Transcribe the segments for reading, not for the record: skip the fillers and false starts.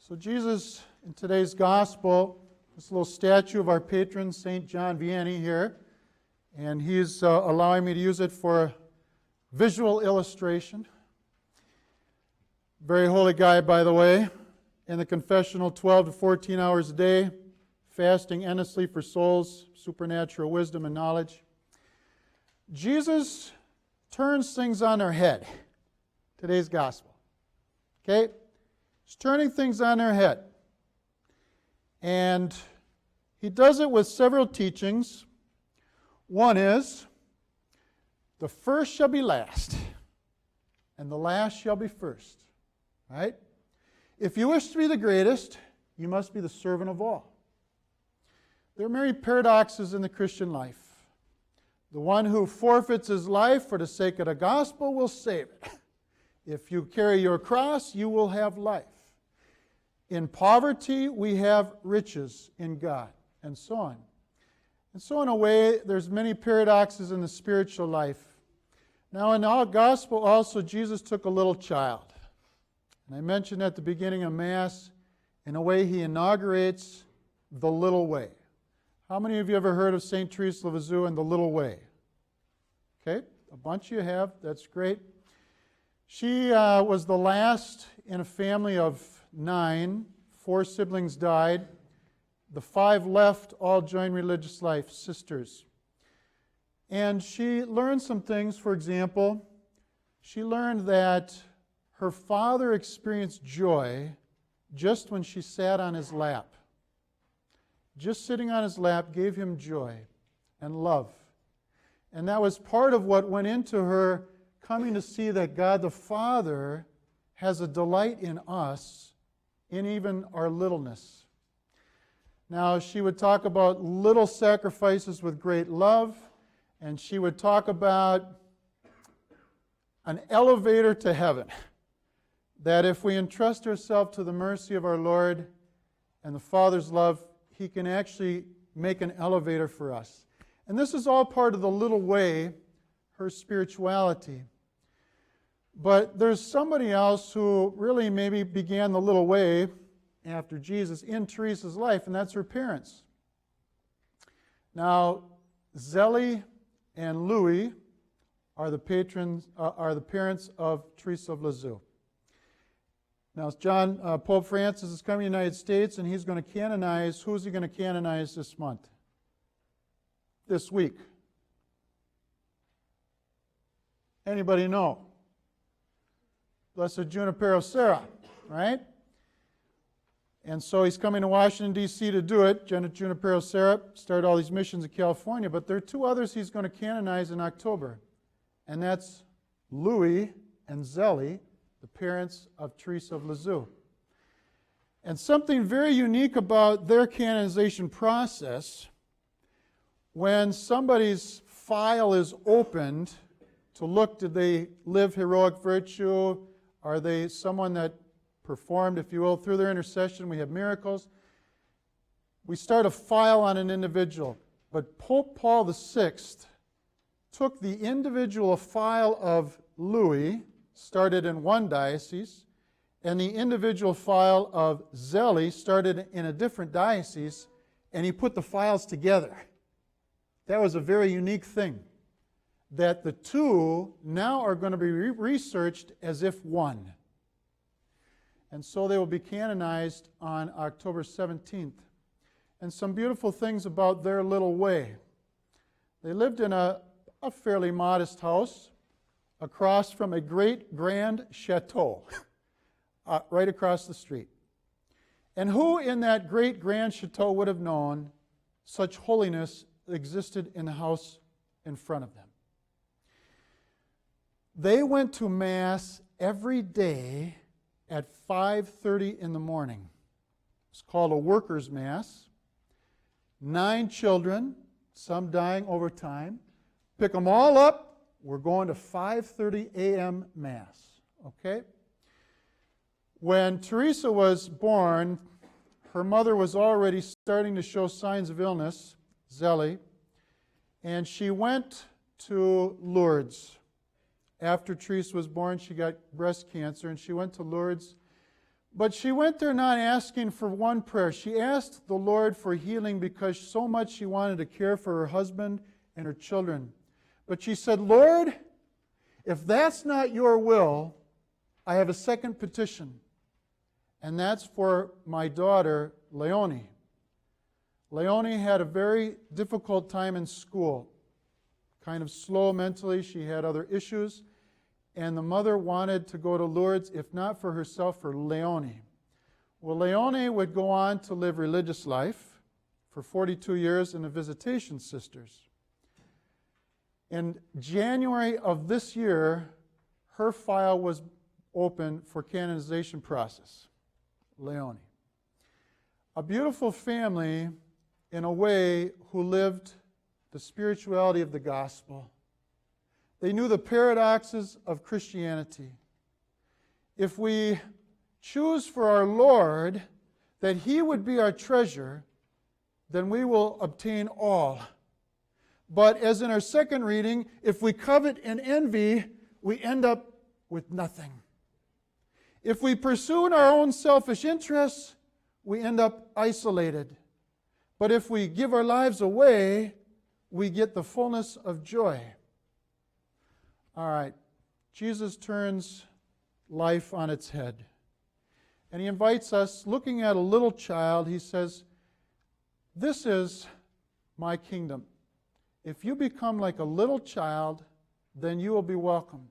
So Jesus, in today's gospel, this little statue of our patron, St. John Vianney here, and he's allowing me to use it for visual illustration. Very holy guy, by the way. In the confessional, 12 to 14 hours a day, fasting endlessly for souls, supernatural wisdom and knowledge. Jesus turns things on their head. Today's gospel. Okay? He's turning things on their head. And he does it with several teachings. One is, the first shall be last, and the last shall be first. Right? If you wish to be the greatest, you must be the servant of all. There are many paradoxes in the Christian life. The one who forfeits his life for the sake of the gospel will save it. If you carry your cross, you will have life. In poverty, we have riches in God, and so on. And so in a way, there's many paradoxes in the spiritual life. Now in our gospel also, Jesus took a little child. And I mentioned at the beginning of Mass, in a way he inaugurates the little way. How many of you ever heard of St. Teresa of Lisieux and the little way? Okay, a bunch of you have. That's great. She was the last in a family of 9. 4 siblings died. The 5 left, all joined religious life, sisters. And she learned some things. For example, she learned that her father experienced joy just when she sat on his lap. Just sitting on his lap gave him joy and love. And that was part of what went into her coming to see that God the Father has a delight in us, in even our littleness. Now, she would talk about little sacrifices with great love, and she would talk about an elevator to heaven. That if we entrust ourselves to the mercy of our Lord and the Father's love, He can actually make an elevator for us. And this is all part of the little way, her spirituality. But there's somebody else who really maybe began the little way after Jesus in Teresa's life, and that's her parents. Now, Zélie and Louis are the parents of Teresa of Lisieux. Now, Pope Francis is coming to the United States, and he's going to canonize. Who's he going to canonize this month? This week? Anybody know? Blessed Junipero Serra, right? And so he's coming to Washington, D.C. to do it. Junipero Serra started all these missions in California, but there are 2 others he's going to canonize in October, and that's Louis and Zélie, the parents of Teresa of Lisieux. And something very unique about their canonization process, when somebody's file is opened to look, did they live heroic virtue? Are they someone that performed, if you will, through their intercession, we have miracles. We start a file on an individual. But Pope Paul VI took the individual file of Louis, started in one diocese, and the individual file of Zélie started in a different diocese, and he put the files together. That was a very unique thing, that the 2 now are going to be researched as if one. And so they will be canonized on October 17th. And some beautiful things about their little way. They lived in a fairly modest house across from a great grand chateau, right across the street. And who in that great grand chateau would have known such holiness existed in the house in front of them? They went to Mass every day at 5:30 in the morning. It's called a workers' Mass. 9 children, some dying over time. Pick them all up. We're going to 5:30 a.m. Mass. Okay? When Teresa was born, her mother was already starting to show signs of illness, Zélie, and she went to Lourdes. After Teresa was born, she got breast cancer, and she went to Lourdes But she went there not asking for one prayer. She asked the Lord for healing because so much she wanted to care for her husband and her children. But she said, Lord, if that's not your will, I have a second petition. And that's for my daughter, Leonie. Leonie had a very difficult time in school. Kind of slow mentally. She had other issues. And the mother wanted to go to Lourdes, if not for herself, for Leonie. Well, Leonie would go on to live religious life for 42 years in the Visitation Sisters. In January of this year, her file was open for canonization process. Leonie. A beautiful family, in a way, who lived the spirituality of the gospel. They knew the paradoxes of Christianity. If we choose for our Lord that He would be our treasure, then we will obtain all. But as in our second reading, if we covet and envy, we end up with nothing. If we pursue our own selfish interests, we end up isolated. But if we give our lives away, we get the fullness of joy. All right, Jesus turns life on its head. And He invites us, looking at a little child, He says, this is my kingdom. If you become like a little child, then you will be welcomed.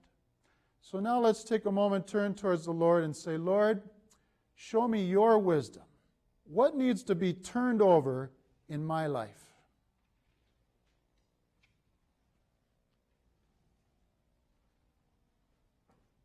So now let's take a moment, turn towards the Lord and say, Lord, show me your wisdom. What needs to be turned over in my life?